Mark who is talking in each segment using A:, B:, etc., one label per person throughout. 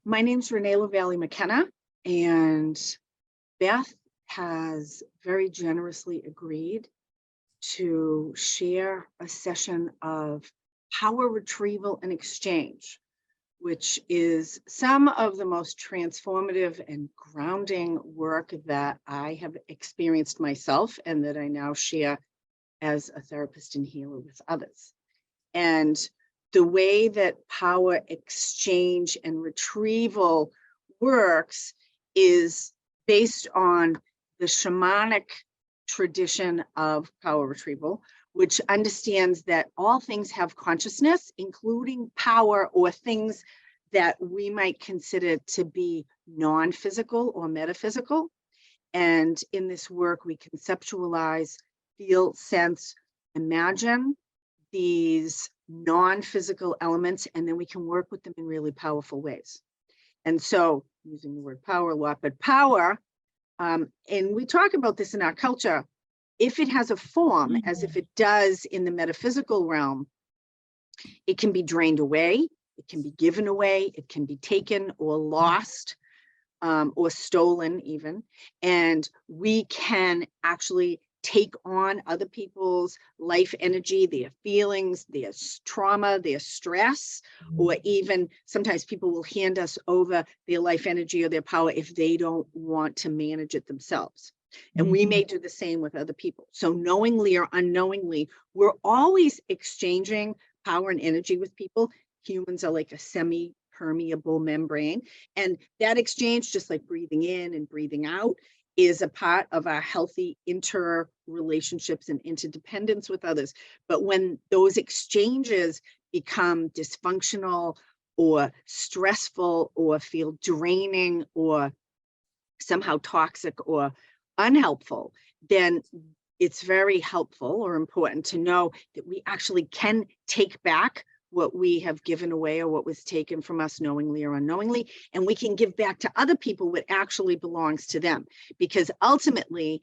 A: My name's Renee LaValle McKenna, and Beth has very generously agreed to share a session of power retrieval and exchange, which is some of the most transformative and grounding work that I have experienced myself and that I now share as a therapist and healer with others. And the way that power exchange and retrieval works is based on the shamanic tradition of power retrieval, which understands that all things have consciousness, including power or things that we might consider to be non-physical or metaphysical. And in this work, we conceptualize, feel, sense, imagine these non-physical elements, and then we can work with them in really powerful ways. And so, using the word power a lot, but power, and we talk about this in our culture, if it has a form, as if it does in the metaphysical realm, it can be drained away, it can be given away, it can be taken or lost, or stolen even, and we can actually take on other people's life energy, their feelings, their trauma, their stress, or even sometimes people will hand us over their life energy or their power if they don't want to manage it themselves. And we may do the same with other people. So knowingly or unknowingly, we're always exchanging power and energy with people. Humans are like a semi-permeable membrane. And that exchange, just like breathing in and breathing out, is a part of our healthy interrelationships and interdependence with others. But when those exchanges become dysfunctional or stressful or feel draining or somehow toxic or unhelpful, then it's very helpful or important to know that we actually can take back what we have given away or what was taken from us knowingly or unknowingly, and we can give back to other people what actually belongs to them. Because ultimately,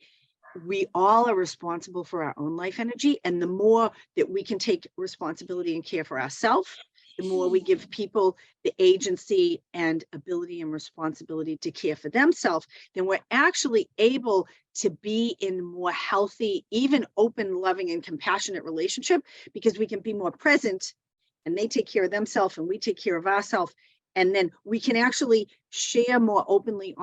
A: we all are responsible for our own life energy, and the more that we can take responsibility and care for ourselves, the more we give people the agency and ability and responsibility to care for themselves, then we're actually able to be in more healthy, even open, loving, and compassionate relationship, because we can be more present and they take care of themselves and we take care of ourselves. And then we can actually share more openly,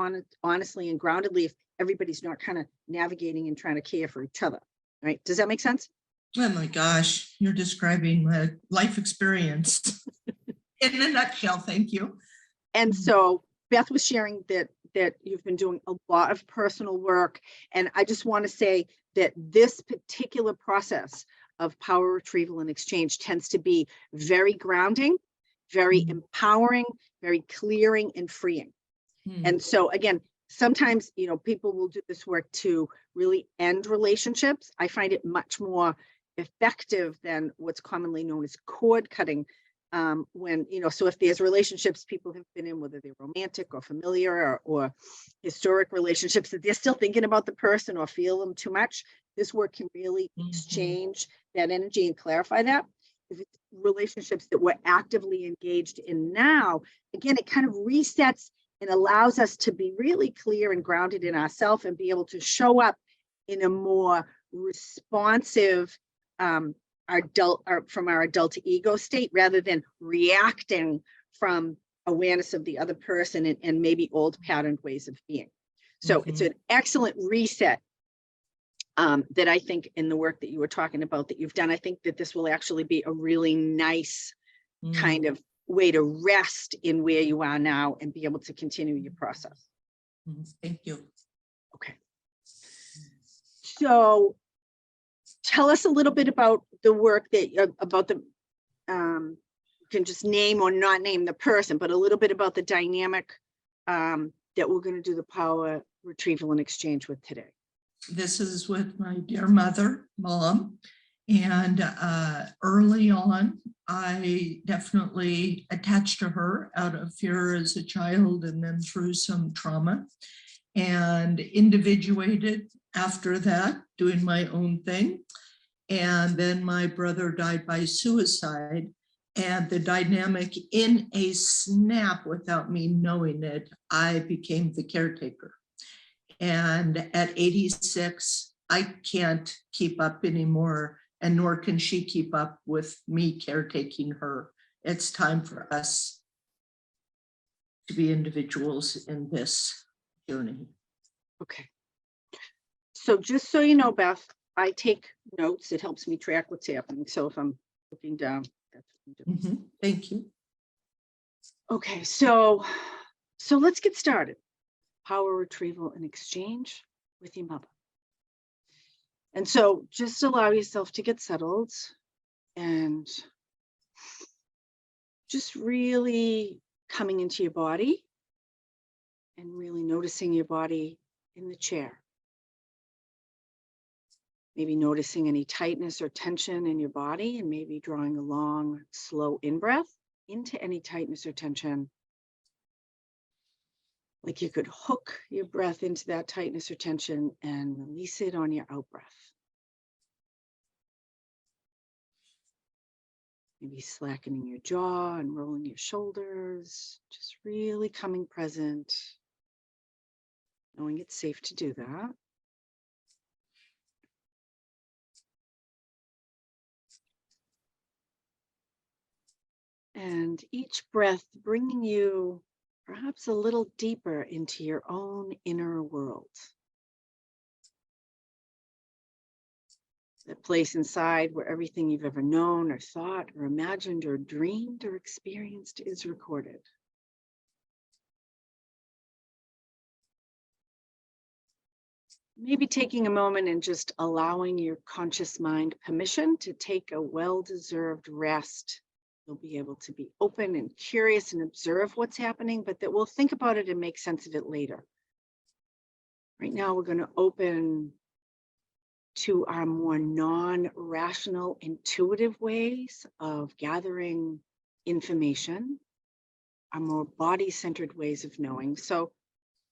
A: honestly, and groundedly if everybody's not kind of navigating and trying to care for each other, right? Does that make sense?
B: Oh my gosh, you're describing my life experience in a nutshell. Thank you.
A: And so Beth was sharing that you've been doing a lot of personal work. And I just want to say that this particular process of power retrieval and exchange tends to be very grounding, very empowering, very clearing and freeing. And so again, sometimes, people will do this work to really end relationships. I find it much more effective than what's commonly known as cord cutting. When, so if there's relationships people have been in, whether they're romantic or familiar or historic relationships, that they're still thinking about the person or feel them too much, this work can really exchange that energy and clarify that. If it's relationships that we're actively engaged in now, again, it kind of resets and allows us to be really clear and grounded in ourselves and be able to show up in a more responsive, from our adult ego state, rather than reacting from awareness of the other person and maybe old patterned ways of being. So it's an excellent reset that I think in the work that you were talking about that you've done. I think that this will actually be a really nice kind of way to rest in where you are now and be able to continue your process.
B: Thank you.
A: Okay. So tell us a little bit about the work that you can just name or not name the person, but a little bit about the dynamic that we're going to do the power retrieval and exchange with today.
B: This is with my dear mother, Mom, and early on, I definitely attached to her out of fear as a child and then through some trauma, and individuated after that, doing my own thing. And then my brother died by suicide. And the dynamic, in a snap, without me knowing it, I became the caretaker. And at 86, I can't keep up anymore, and nor can she keep up with me caretaking her. It's time for us to be individuals in this journey.
A: Okay. So just so you know, Beth, I take notes. It helps me track what's happening. So if I'm looking down, that's what I'm doing.
B: Thank you.
A: Okay, so let's get started. Power retrieval and exchange with your mother. And so just allow yourself to get settled and just really coming into your body and really noticing your body in the chair. Maybe noticing any tightness or tension in your body, and maybe drawing a long, slow in-breath into any tightness or tension. Like you could hook your breath into that tightness or tension and release it on your out-breath. Maybe slackening your jaw and rolling your shoulders, just really coming present, knowing it's safe to do that. And each breath bringing you perhaps a little deeper into your own inner world. That place inside where everything you've ever known or thought or imagined or dreamed or experienced is recorded. Maybe taking a moment and just allowing your conscious mind permission to take a well-deserved rest. You'll be able to be open and curious and observe what's happening, but that we'll think about it and make sense of it later. Right now, we're going to open to our more non-rational, intuitive ways of gathering information, our more body-centered ways of knowing. So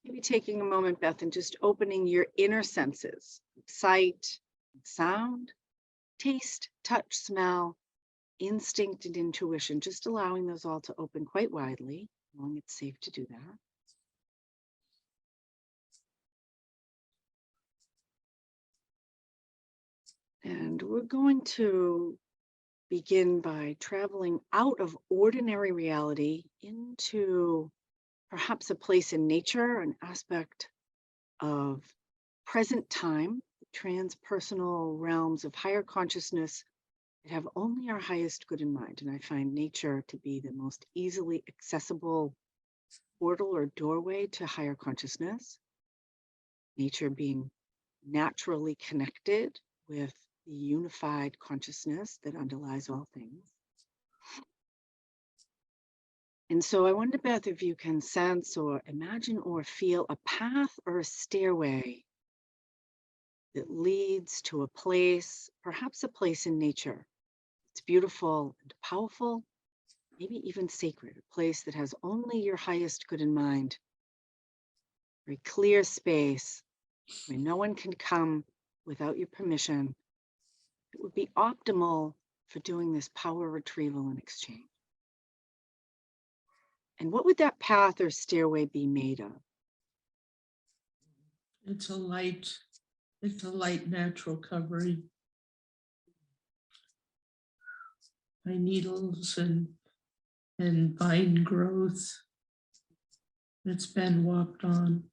A: maybe taking a moment, Beth, and just opening your inner senses, sight, sound, taste, touch, smell, instinct, and intuition, just allowing those all to open quite widely, knowing it's safe to do that. And we're going to begin by traveling out of ordinary reality into perhaps a place in nature, an aspect of present time, transpersonal realms of higher consciousness that have only our highest good in mind. And I find nature to be the most easily accessible portal or doorway to higher consciousness. Nature being naturally connected with the unified consciousness that underlies all things. And so I wonder, Beth, if you can sense or imagine or feel a path or a stairway that leads to a place, perhaps a place in nature. It's beautiful and powerful, maybe even sacred, a place that has only your highest good in mind. Very clear space where no one can come without your permission. It would be optimal for doing this power retrieval and exchange. And what would that path or stairway be made of?
B: It's a light natural covering by needles and vine growth that's been walked on.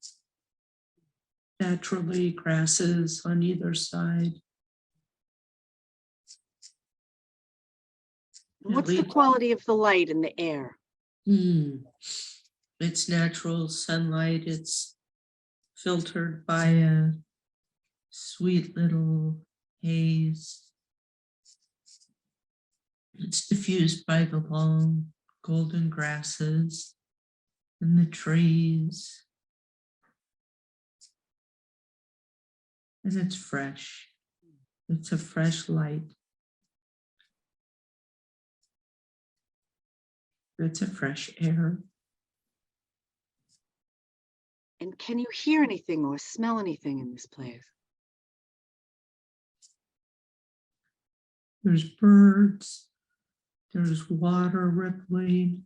B: Naturally, grasses on either side.
A: What's the quality of the light in the air?
B: It's natural sunlight. It's filtered by a sweet little haze. It's diffused by the long golden grasses and the trees. And it's fresh. It's a fresh light. It's a fresh air.
A: And can you hear anything or smell anything in this place?
B: There's birds, There's water rippling.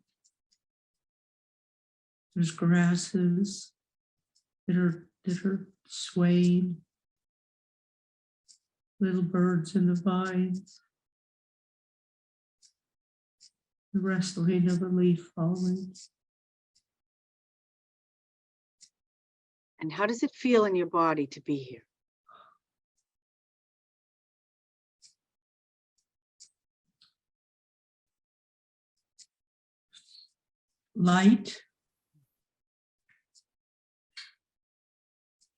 B: There's grasses that are swaying. Little birds in the vines. The rustling of a leaf falling.
A: And how does it feel in your body to be here?
B: Light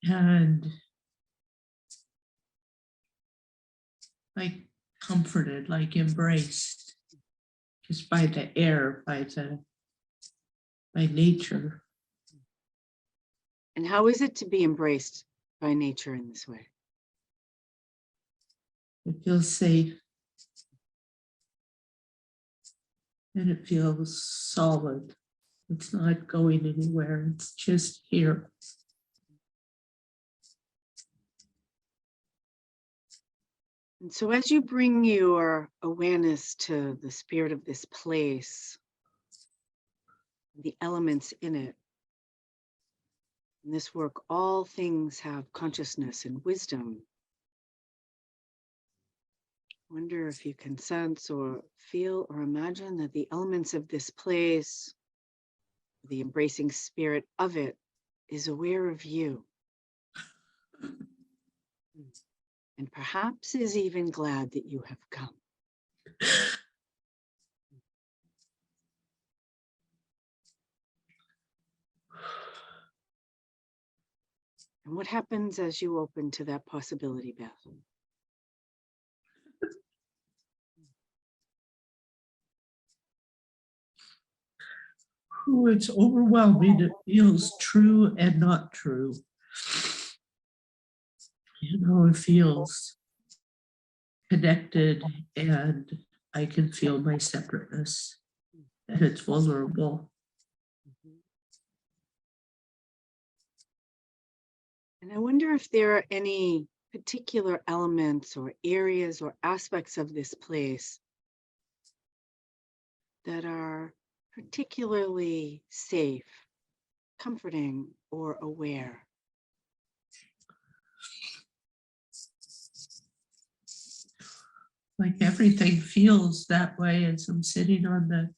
B: and like comforted, like embraced, just by the air, by nature.
A: And how is it to be embraced by nature in this way?
B: It feels safe. And it feels solid. It's not going anywhere. It's just here.
A: And so as you bring your awareness to the spirit of this place, the elements in it, in this work, all things have consciousness and wisdom. Wonder if you can sense or feel or imagine that the elements of this place, the embracing spirit of it, is aware of you. And perhaps is even glad that you have come. And what happens as you open to that possibility, Beth?
B: Oh, it's overwhelming. It feels true and not true. You know, it feels connected, and I can feel my separateness, and it's vulnerable.
A: And I wonder if there are any particular elements or areas or aspects of this place that are particularly safe, comforting, or aware.
B: Like everything feels that way as I'm sitting on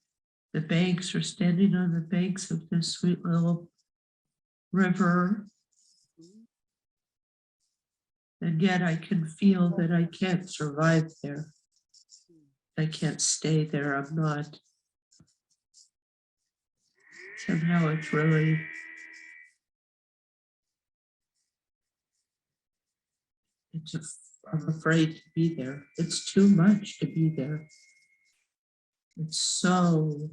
B: the banks or standing on the banks of this sweet little river. And yet I can feel that I can't survive there. I can't stay there. I'm not. Somehow it's really I'm afraid to be there. It's too much to be there. It's so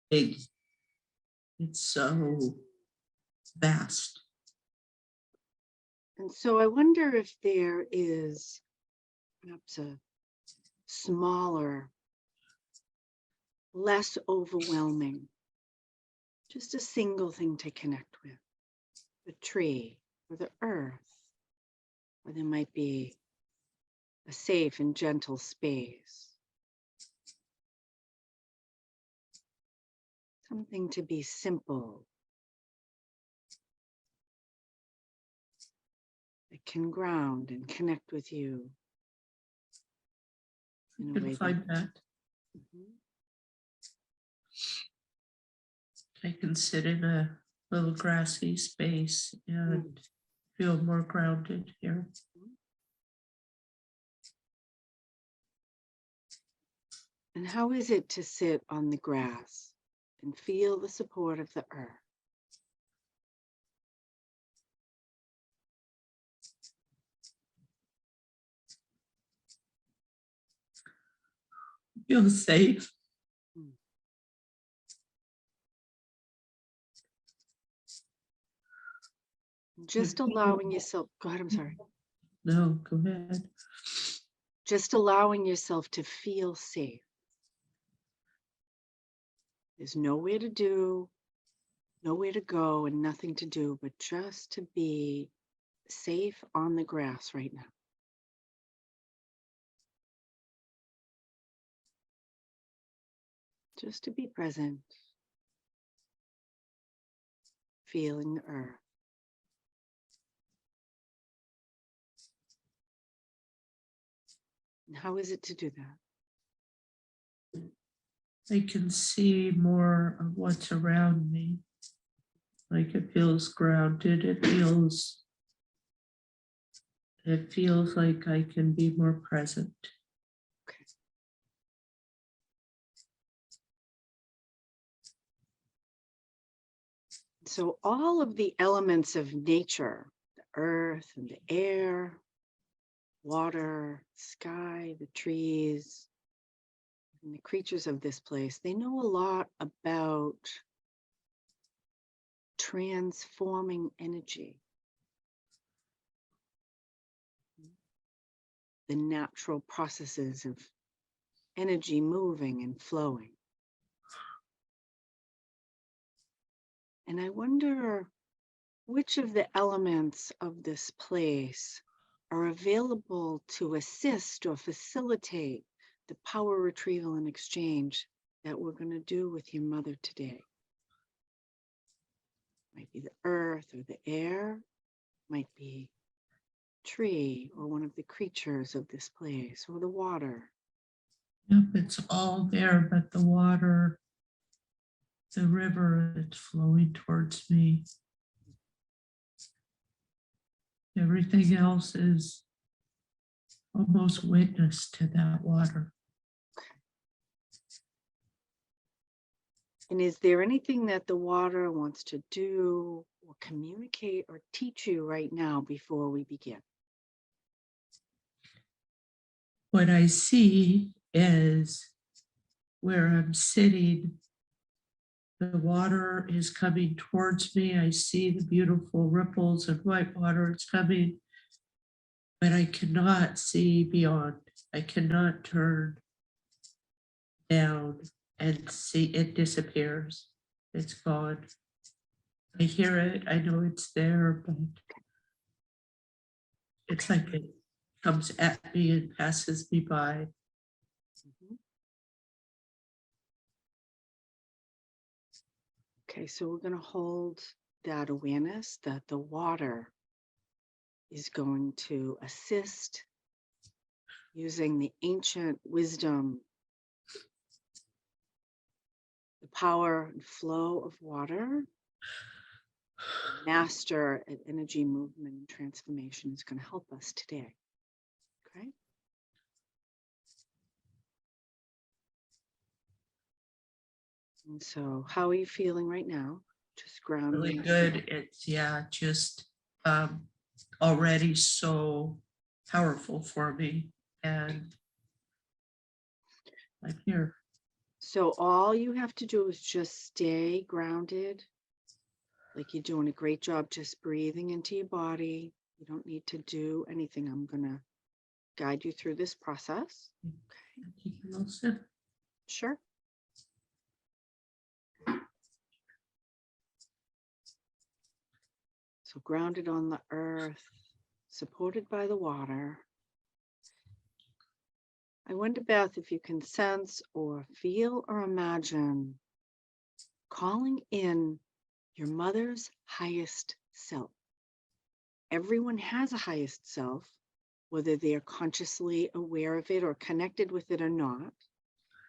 B: big. It's so vast.
A: And so I wonder if there is perhaps a smaller, less overwhelming, just a single thing to connect with, the tree or the earth, or there might be a safe and gentle space. Something to be simple, that can ground and connect with you.
B: You can find that. I can sit in a little grassy space and feel more grounded here.
A: And how is it to sit on the grass and feel the support of the earth?
B: Feel safe.
A: Just allowing yourself, go ahead, I'm sorry.
B: No, go ahead.
A: Just allowing yourself to feel safe. There's nowhere to do, nowhere to go and nothing to do, but just to be safe on the grass right now. Just to be present, feeling the earth. And how is it to do that?
B: I can see more of what's around me. Like it feels grounded. It feels like I can be more present.
A: Okay. So all of the elements of nature, the earth and the air, water, sky, the trees, and the creatures of this place, they know a lot about transforming energy, the natural processes of energy moving and flowing. And I wonder which of the elements of this place are available to assist or facilitate the power retrieval and exchange that we're going to do with your mother today. Might be the earth or the air, might be tree or one of the creatures of this place, or the water.
B: Yep, it's all there, but the water, the river that's flowing towards me. Everything else is almost witness to that water.
A: And is there anything that the water wants to do or communicate or teach you right now before we begin?
B: What I see is where I'm sitting, the water is coming towards me. I see the beautiful ripples of white water. It's coming, but I cannot see beyond. I cannot turn down and see it disappears. It's gone. I hear it. I know it's there, but it's like it comes at me and passes me by.
A: Mhm. Okay, so we're going to hold that awareness that the water is going to assist using the ancient wisdom, the power and flow of water. Master at energy movement and transformation is going to help us today. Okay. And so, how are you feeling right now? Just grounding.
B: Really good. It's just already so powerful for me, and I'm here.
A: So all you have to do is just stay grounded. Like you're doing a great job just breathing into your body. You don't need to do anything. I'm going to guide you through this process.
B: Take a little sip.
A: Sure. So grounded on the earth, supported by the water. I wonder, Beth, if you can sense or feel or imagine calling in your mother's highest self. Everyone has a highest self, whether they're consciously aware of it or connected with it or not.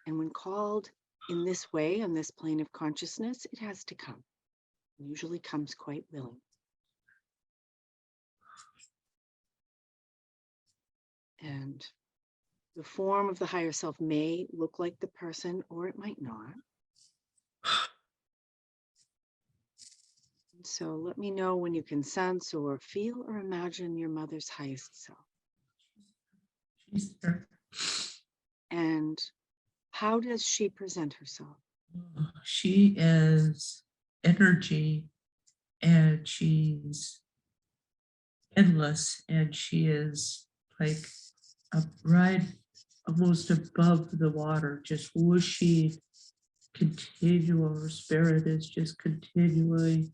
A: And when called in this way, on this plane of consciousness, it has to come. It usually comes quite willing. And the form of the higher self may look like the person or it might not. And so let me know when you can sense or feel or imagine your mother's highest self.
B: She's there.
A: And how does she present herself?
B: She is energy, and she's endless, and she is like a ride almost above the water, just whooshy continual, her spirit is just continually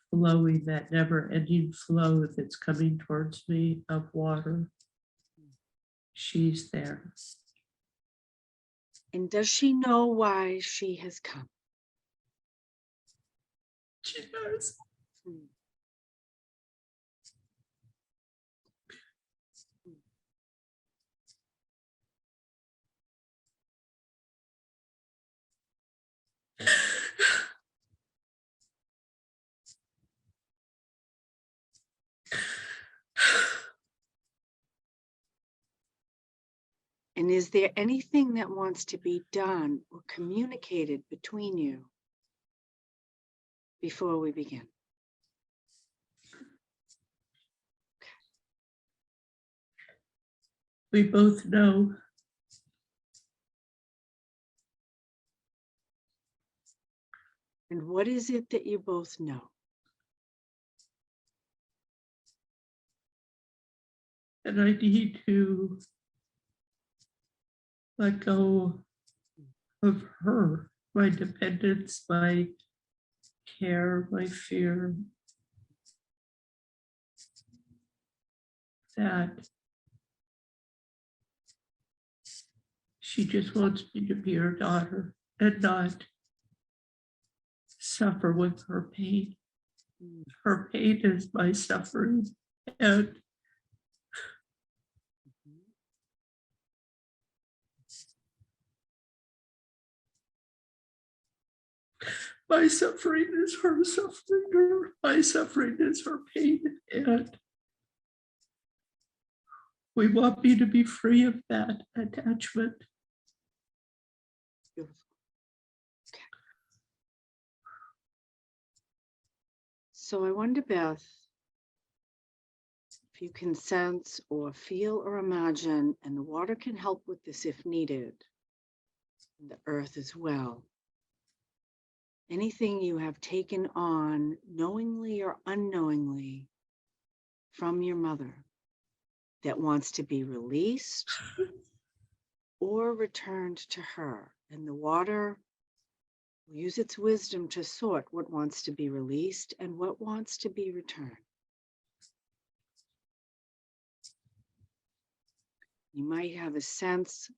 B: flowing, that never-ending flow that's coming towards me of water. She's there.
A: And does she know why she has come?
B: She does.
A: Hmm. And is there anything that wants to be done or communicated between you before we begin?
B: We both know.
A: And what is it that you both know?
B: And I need to let go of her, my dependence, my care, my fear, that she just wants me to be her daughter and not suffer with her pain. Her pain is my suffering, and my suffering is her suffering, or my suffering is her pain, and we want me to be free of that attachment.
A: Beautiful. Okay. So I wonder, Beth, if you can sense or feel or imagine, and the water can help with this if needed, and the earth as well. Anything you have taken on knowingly or unknowingly from your mother that wants to be released or returned to her. And the water will use its wisdom to sort what wants to be released and what wants to be returned. You might have a sense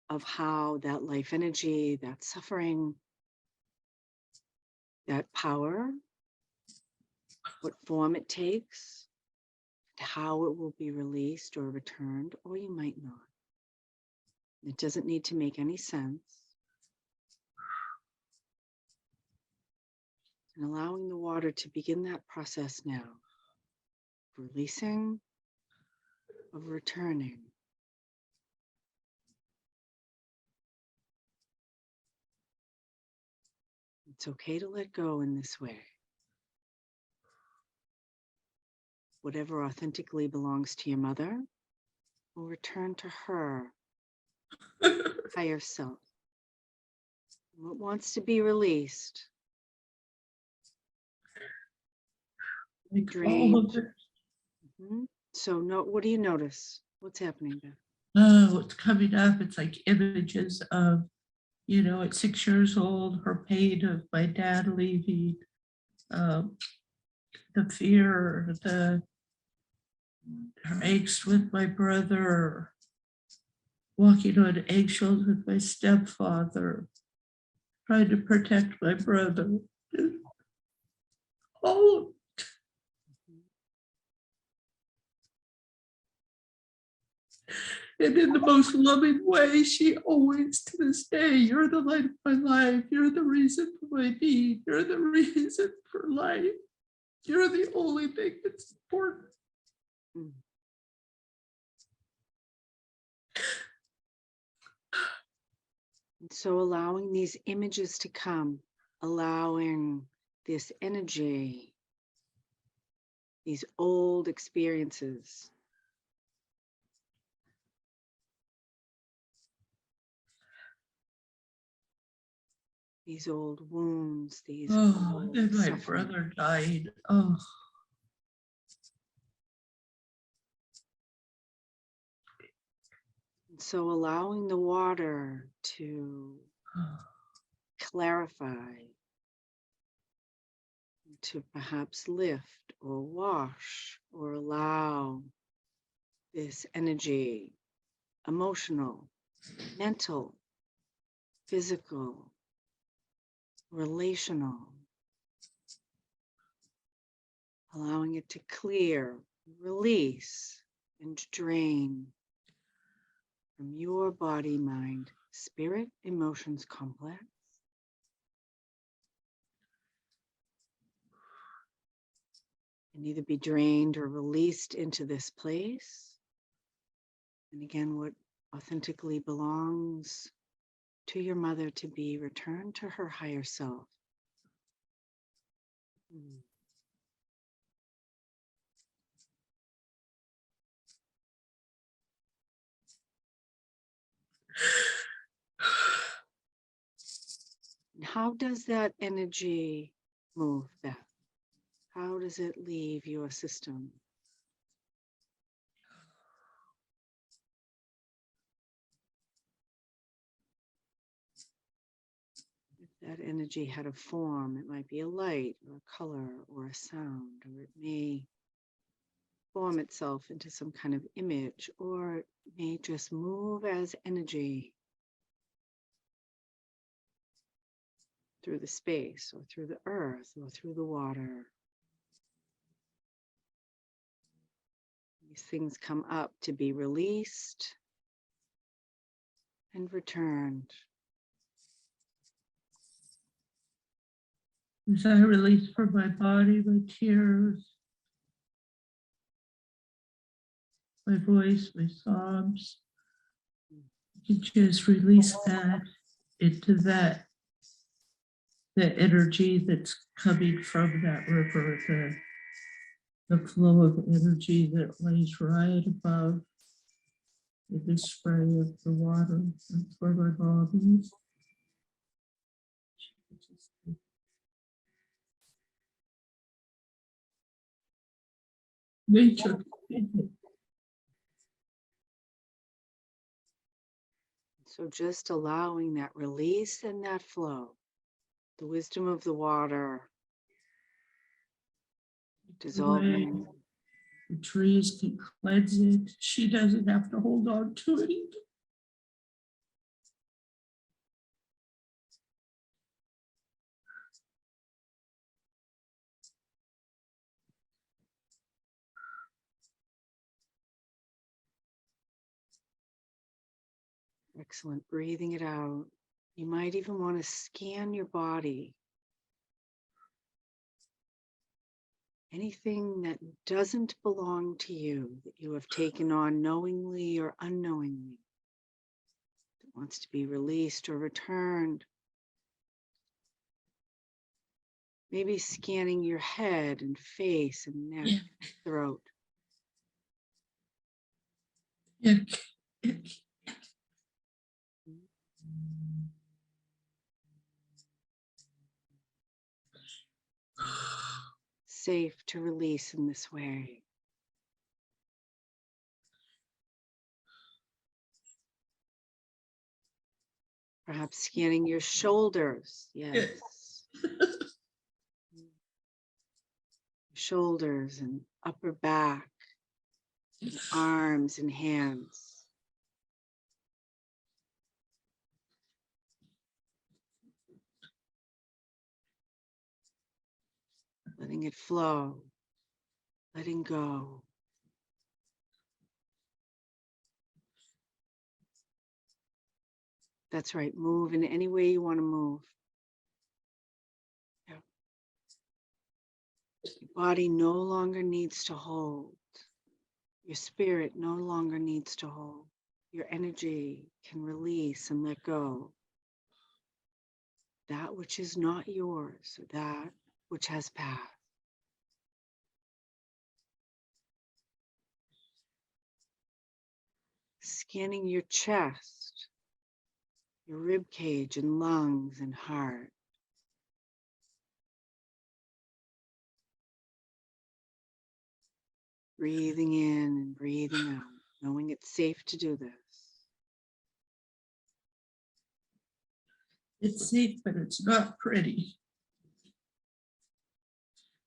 A: of how that life energy, that suffering, that power, what form it takes, how it will be released or returned, or you might not. It doesn't need to make any sense. And allowing the water to begin that process now, of releasing, of returning. It's okay to let go in this way. Whatever authentically belongs to your mother will return to her higher self. What wants to be released?
B: Like
A: Drained.
B: all of it.
A: So what do you notice? What's happening, Beth?
B: Oh, it's coming up. It's like images of, at 6 years old, her pain of my dad leaving, the fear, her angst with my brother, walking on eggshells with my stepfather, trying to protect my brother. All of it. And in the most loving way, she always, to this day, you're the light of my life. You're the reason for my being. You're the reason for life. You're the only thing that's important.
A: Mm. And so allowing these images to come, allowing this energy, these old experiences, these old wounds, these old
B: And my
A: suffering.
B: brother died. Oh.
A: And so allowing the water to clarify, to perhaps lift or wash or allow this energy, emotional, mental, physical, relational, allowing it to clear, release, and drain from your body, mind, spirit, emotions complex. And either be drained or released into this place. And again, what authentically belongs to your mother to be returned to her higher self. And how does that energy move, Beth? How does it leave your system? If that energy had a form, it might be a light or a color or a sound, or it may form itself into some kind of image, or it may just move as energy through the space or through the earth or through the water. These things come up to be released and returned.
B: As I release from my body, my tears, my voice, my sobs, you just release that into that energy that's coming from that river, the flow of energy that lays right above the spray of the water. That's where my mom is. Nature.
A: So just allowing that release and that flow, the wisdom of the water dissolving.
B: The trees can cleanse it. She doesn't have to hold on to it.
A: Excellent. Breathing it out. You might even want to scan your body. Anything that doesn't belong to you, that you have taken on knowingly or unknowingly, that wants to be released or returned. Maybe scanning your head and face and neck, throat. Safe to release in this way. Perhaps scanning your shoulders. Yes. Shoulders and upper back, and arms and hands. Letting it flow, letting go. That's right, move in any way you want to move. Yeah. Your body no longer needs to hold. Your spirit no longer needs to hold. Your energy can release and let go. That which is not yours, or that which has passed. Scanning your chest, your rib cage and lungs and heart. Breathing in and breathing out, knowing it's safe to do this.
B: It's safe, but it's not pretty.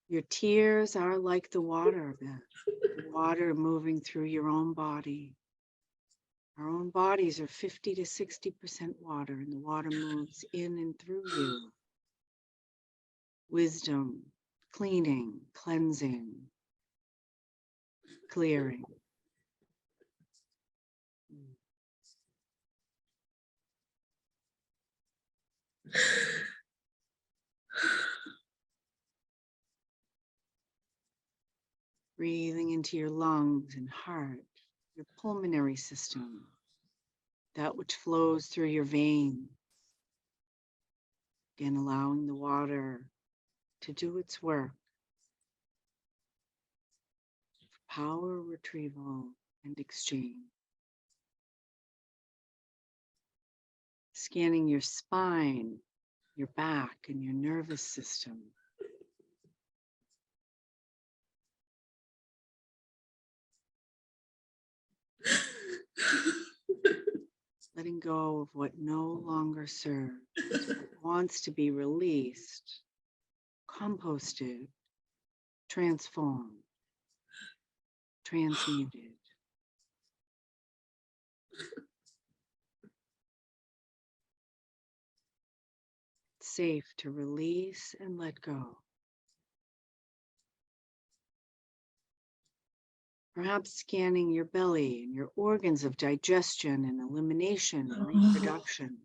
A: Your tears are like the water, Beth. The water moving through your own body. Our own bodies are 50 to 60% water, and the water moves in and through you. Wisdom, cleaning, cleansing, clearing. Breathing into your lungs and heart, your pulmonary system, that which flows through your veins. Again, allowing the water to do its work. Power retrieval and exchange. Scanning your spine, your back, and your nervous system. Letting go of what no longer serves, what wants to be released, composted, transformed, transmuted. It's safe to release and let go. Perhaps scanning your belly and your organs of digestion and elimination and reproduction.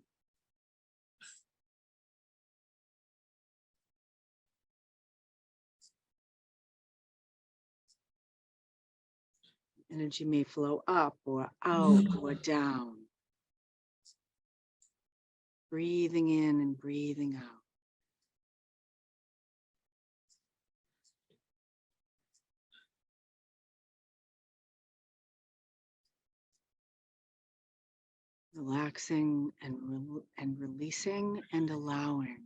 A: Energy may flow up or out or down. Breathing in and breathing out. Relaxing and releasing and allowing.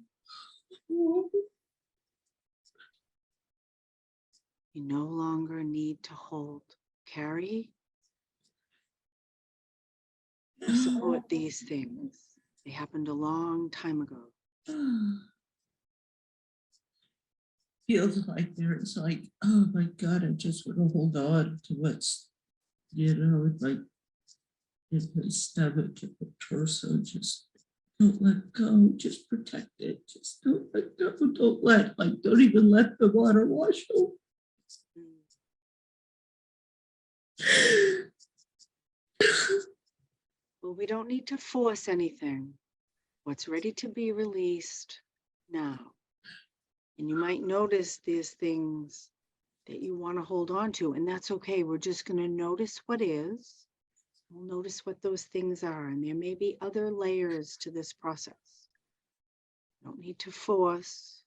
A: You no longer need to hold, carry, or support these things. They happened a long time ago.
B: Feels like there's like, oh my God, I just want to hold on to what's, like in my stomach and the torso. Just don't let go, just protect it. Just don't let go, don't even let the water wash over.
A: Well, we don't need to force anything. What's ready to be released now. And you might notice there's things that you want to hold on to, and that's okay. We're just going to notice what is. We'll notice what those things are, and there may be other layers to this process. You don't need to force.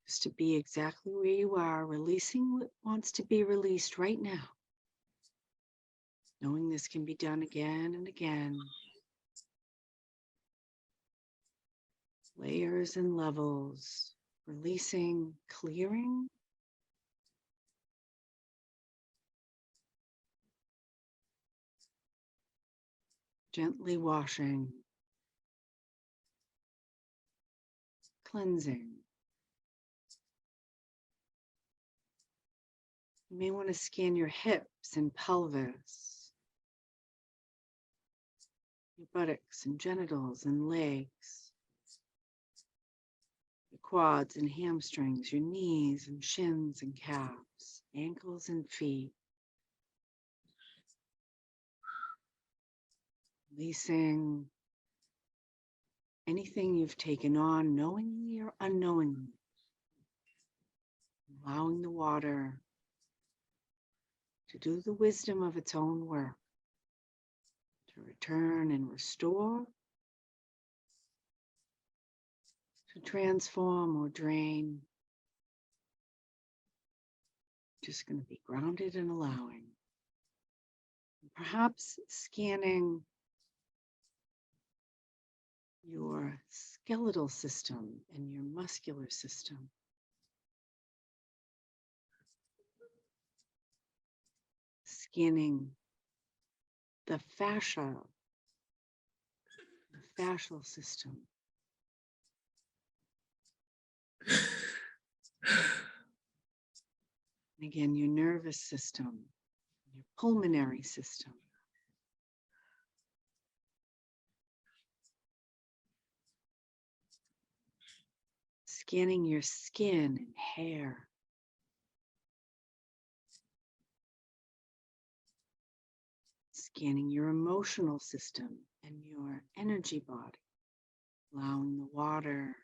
A: Just to be exactly where you are, releasing what wants to be released right now. Knowing this can be done again and again. Layers and levels, releasing, clearing. Gently washing, cleansing. You may want to scan your hips and pelvis, your buttocks and genitals and legs, your quads and hamstrings, your knees and shins and calves, ankles and feet. Releasing anything you've taken on, knowingly or unknowingly. Allowing the water to do the wisdom of its own work, to return and restore, to transform or drain. Just going to be grounded and allowing. Perhaps scanning your skeletal system and your muscular system. Scanning the fascia myofascial system. And again, your nervous system, your pulmonary system. Scanning your skin and hair. Scanning your emotional system and your energy body. Allowing the water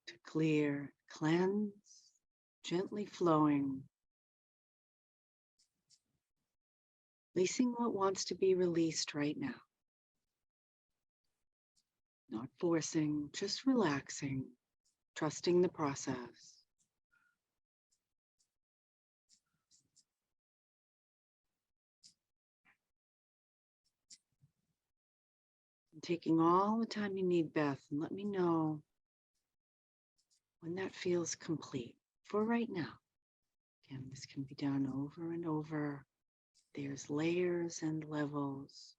A: to clear, cleanse, gently flowing. Releasing what wants to be released right now. Not forcing, just relaxing, trusting the process. And taking all the time you need, Beth, and let me know when that feels complete for right now. Again, this can be done over and over. There's layers and levels.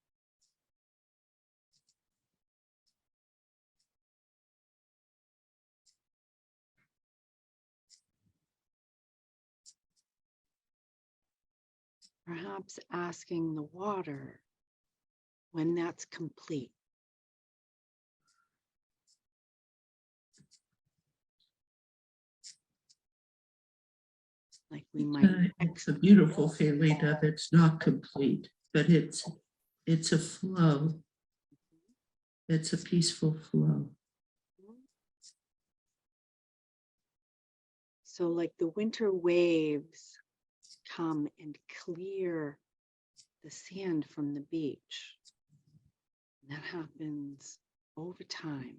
A: Perhaps asking the water when that's complete. Like we might.
B: It's a beautiful feeling that it's not complete, but it's a flow. It's a peaceful flow.
A: So like the winter waves come and clear the sand from the beach. And that happens over time.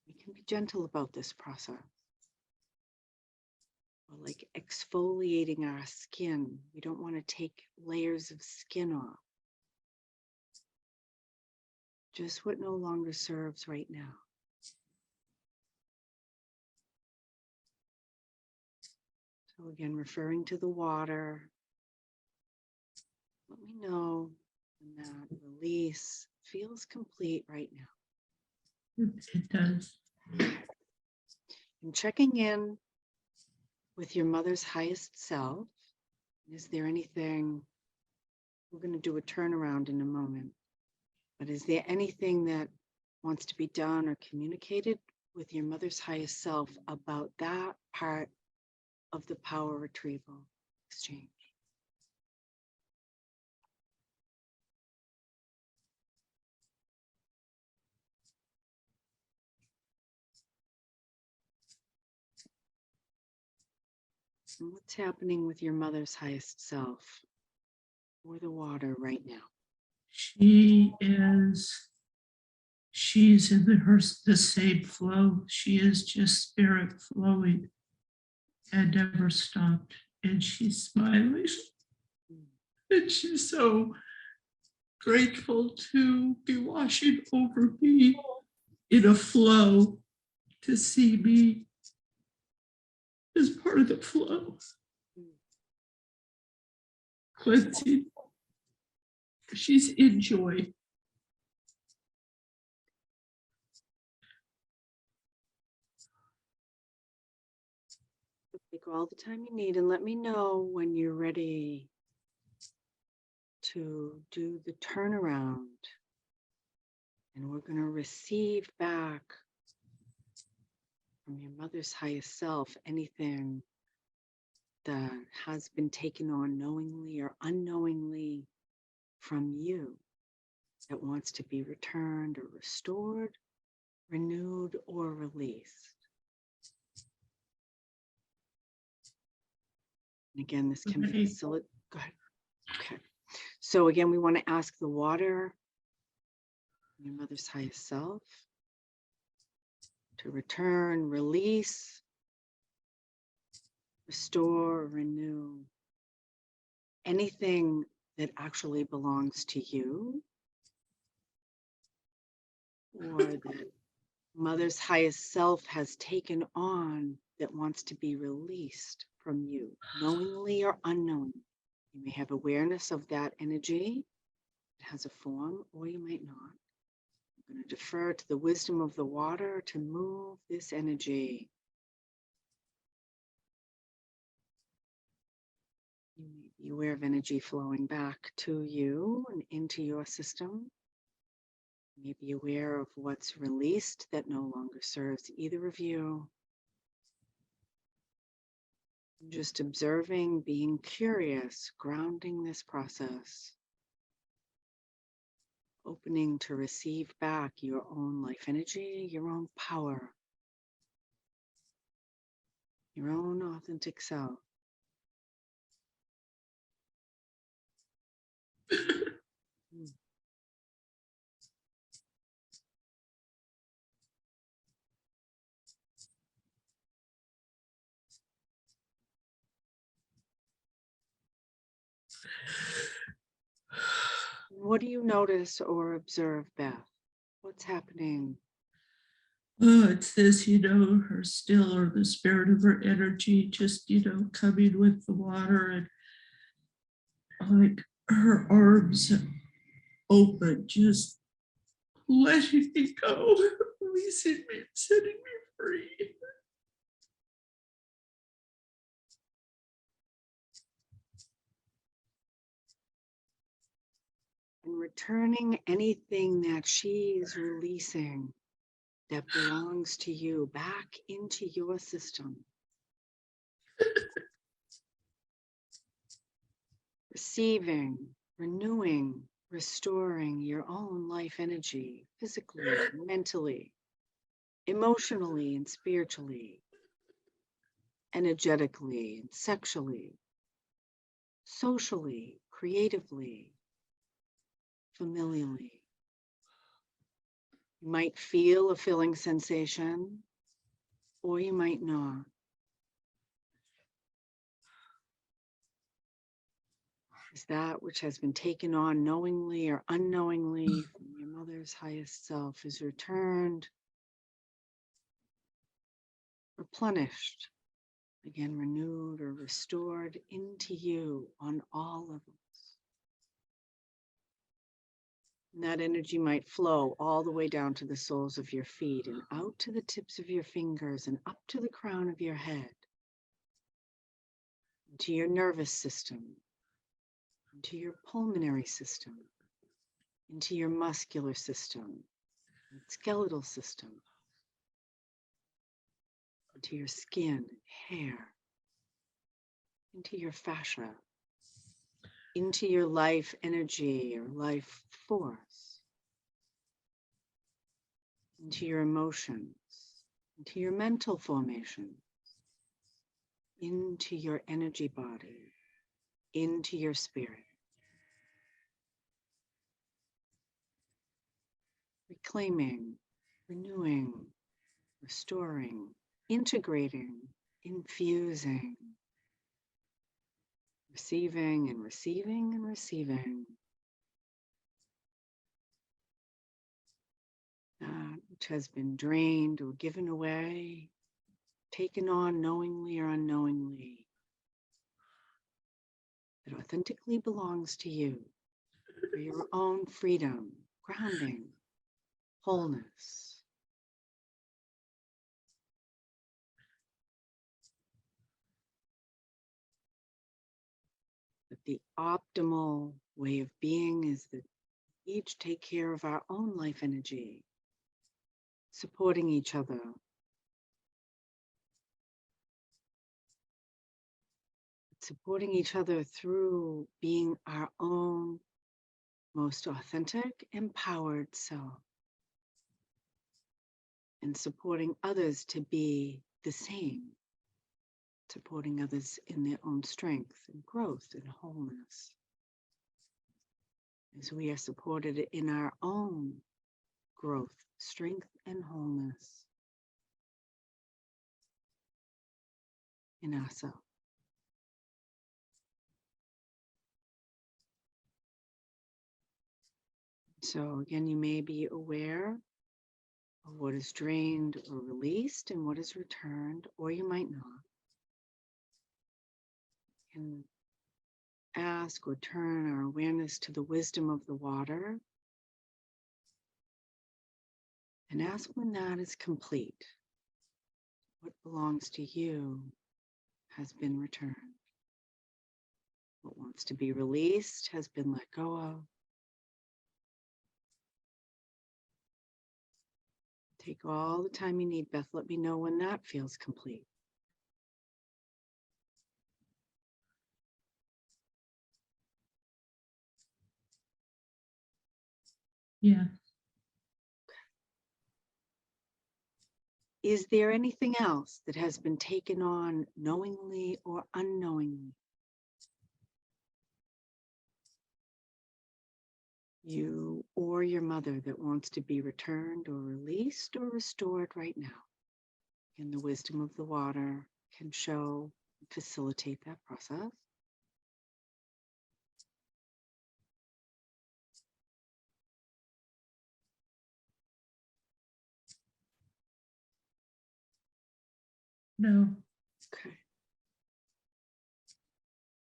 A: We can be gentle about this process. Or like exfoliating our skin. We don't want to take layers of skin off. Just what no longer serves right now. So again, referring to the water. Let me know when that release feels complete right now.
B: It does.
A: And checking in with your mother's highest self. Is there anything, we're going to do a turnaround in a moment, but is there anything that wants to be done or communicated with your mother's highest self about that part of the power retrieval exchange? And what's happening with your mother's highest self or the water right now?
B: She's in the same flow. She is just spirit flowing and never stopped. And she's smiling. And she's so grateful to be washing over me in a flow, to see me as part of the flow. Cleansing. She's in joy.
A: Take all the time you need and let me know when you're ready to do the turnaround. And we're going to receive back from your mother's highest self anything that has been taken on knowingly or unknowingly from you that wants to be returned or restored, renewed, or released. And again, this can be facilitated. Go ahead. Okay. So again, we want to ask the water, your mother's highest self, to return, release, restore, renew anything that actually belongs to you or that mother's highest self has taken on that wants to be released from you, knowingly or unknowingly. You may have awareness of that energy. It has a form, or you might not. I'm going to defer to the wisdom of the water to move this energy. You may be aware of energy flowing back to you and into your system. You may be aware of what's released that no longer serves either of you. Just observing, being curious, grounding this process. Opening to receive back your own life energy, your own power, your own authentic self. What do you notice or observe, Beth? What's happening?
B: Oh, it's this, her still, or the spirit of her energy just, coming with the water, and like her arms open, just letting me go, releasing me, setting me free.
A: And returning anything that she's releasing that belongs to you back into your system. Receiving, renewing, restoring your own life energy, physically, mentally, emotionally and spiritually, energetically and sexually, socially, creatively, familially. You might feel a filling sensation, or you might not. Is that which has been taken on knowingly or unknowingly from your mother's highest self is returned, replenished, again renewed or restored into you on all levels. And that energy might flow all the way down to the soles of your feet and out to the tips of your fingers and up to the crown of your head, into your nervous system, into your pulmonary system, into your muscular system, and skeletal system, into your skin, hair, into your fascia, into your life energy or life force, into your emotions, into your mental formations, into your energy body, into your spirit. Reclaiming, renewing, restoring, integrating, infusing, receiving and receiving and receiving. That which has been drained or given away, taken on knowingly or unknowingly, that authentically belongs to you for your own freedom, grounding, wholeness. But the optimal way of being is that we each take care of our own life energy, supporting each other. Supporting each other through being our own most authentic, empowered self. And supporting others to be the same. Supporting others in their own strength and growth and wholeness. As we are supported in our own growth, strength, and wholeness in ourselves. So again, you may be aware of what is drained or released and what is returned, or you might not. And ask or turn our awareness to the wisdom of the water. And ask when that is complete, what belongs to you has been returned. What wants to be released has been let go of. Take all the time you need, Beth. Let me know when that feels complete.
B: Yeah.
A: Is there anything else that has been taken on knowingly or unknowingly? You or your mother that wants to be returned or released or restored right now. And the wisdom of the water can show, facilitate that process.
B: No.
A: Okay.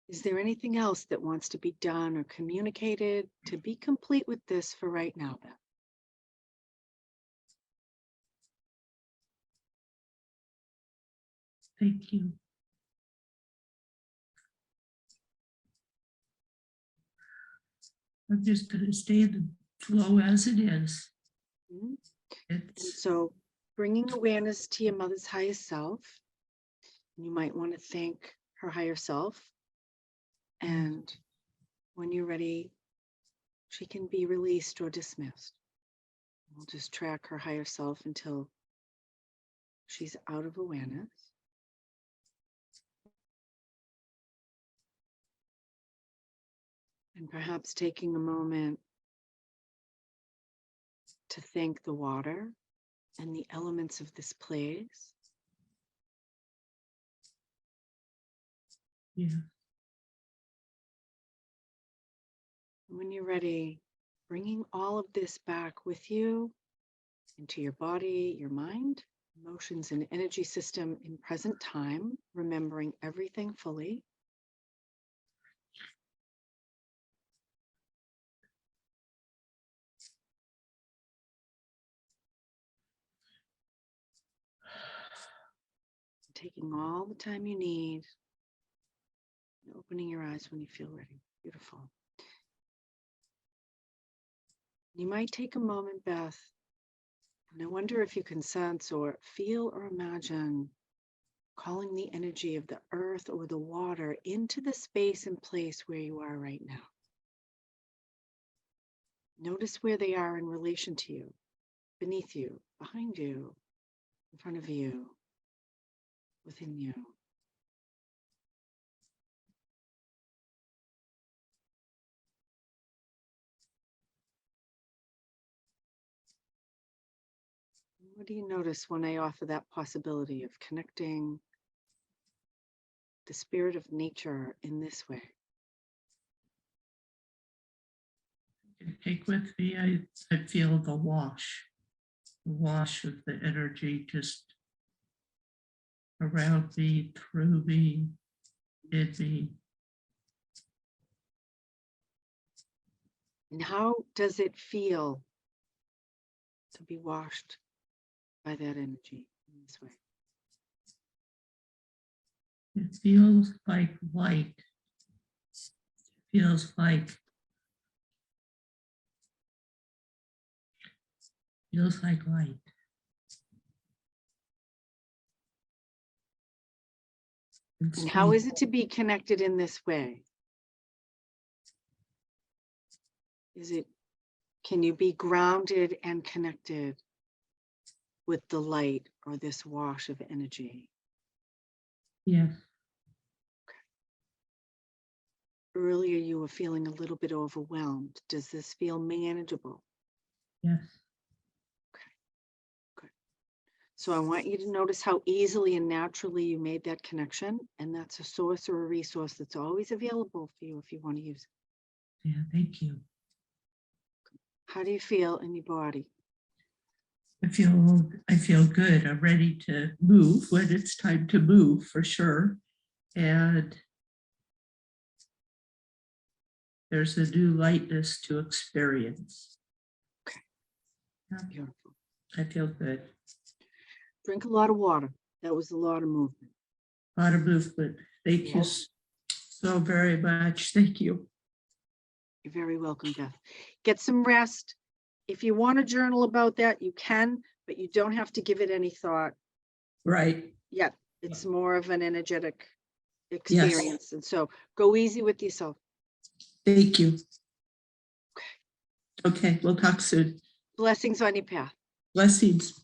A: Is there anything else that wants to be done or communicated to be complete with this for right now, Beth?
B: Thank you. I'm just going to stay in the flow as it is.
A: Mhm. And
B: It's
A: so bringing awareness to your mother's higher self, you might want to thank her higher self. And when you're ready, she can be released or dismissed. We'll just track her higher self until she's out of awareness. And perhaps taking a moment to thank the water and the elements of this place.
B: yeah.
A: When you're ready, bringing all of this back with you into your body, your mind, emotions, and energy system in present time, remembering everything fully. Taking all the time you need, and opening your eyes when you feel ready. Beautiful. You might take a moment, Beth, and I wonder if you can sense or feel or imagine calling the energy of the earth or the water into the space and place where you are right now. Notice where they are in relation to you, beneath you, behind you, in front of you, within you. What do you notice when I offer that possibility of connecting the spirit of nature in this way?
B: Take with me, I feel the wash of the energy just around me, through me, in me.
A: And how does it feel to be washed by that energy in this way?
B: It feels like light. It feels like light.
A: And how is it to be connected in this way? Can you be grounded and connected with the light or this wash of energy?
B: Yes.
A: Earlier, you were feeling a little bit overwhelmed. Does this feel manageable?
B: Yes.
A: So I want you to notice how easily and naturally you made that connection. And that's a source or a resource that's always available for you if you want to use it.
B: Yeah, thank you.
A: How do you feel in your body?
B: I feel good. I'm ready to move when it's time to move, for sure. And there's a new lightness to experience.
A: Okay. Beautiful.
B: I feel good.
A: Drink a lot of water. That was a lot of movement.
B: A lot of movement. Thank you
A: Yes.
B: so very much. Thank you.
A: You're very welcome, Beth. Get some rest. If you want to journal about that, you can, but you don't have to give it any thought
B: Right.
A: yet. It's more of an energetic experience. And so go easy with yourself.
B: Thank you. Okay, we'll talk soon.
A: Blessings on your path.
B: Blessings.